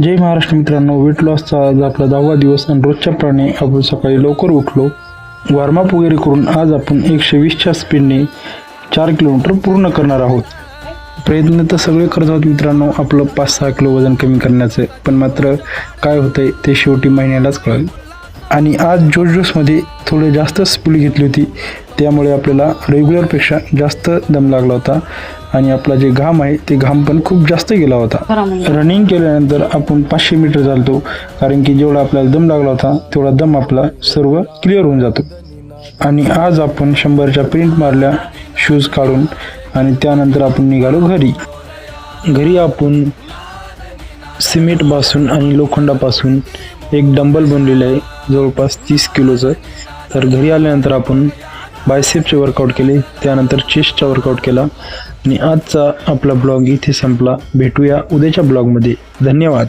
जय महाराष्ट्र मित्रांनो, वेट लॉसचा आज आपला 10वा दिवस आणि रोजच्याप्रमाणे आपण सकाळी लवकर उठलो, वॉर्मअप वगैरे करून आज आपण 120च्या स्पीडने 4 किलोमीटर पूर्ण करणार आहोत. प्रयत्न तर सगळे करत आहोत मित्रांनो आपलं 5-6 किलो वजन कमी करण्याचं, पण मात्र काय होतंय ते शेवटी महिन्यालाच कळेल. आणि आज जोशमध्ये थोडं जास्त स्पीड घेतली होती, त्यामुळे आपल्याला रेग्युलरपेक्षा जास्त दम लागला होता आणि आपला जे घाम आहे ते घाम पण खूप जास्त गेला होता. रनिंग केल्यानंतर आपण 500 मीटर चालतो, कारण की जेवढा आपल्याला दम लागला होता तेवढा दम आपला सर्व क्लिअर होऊन जातो. आणि आज आपण 100च्या प्रिंट मारल्या शूज काढून आणि त्यानंतर आपण निघालो घरी आपण सिमेंटपासून आणि लोखंडापासून एक डंबल बनलेलं आहे जवळपास 30 किलोचं. तर घरी आल्यानंतर आपण बायसेपचे वर्कआउट केले, त्यानंतर चेस्टचा वर्कआउट केला आणि आजचा आपला ब्लॉग इथे संपला. भेटूया उद्याच्या ब्लॉगमध्ये. धन्यवाद.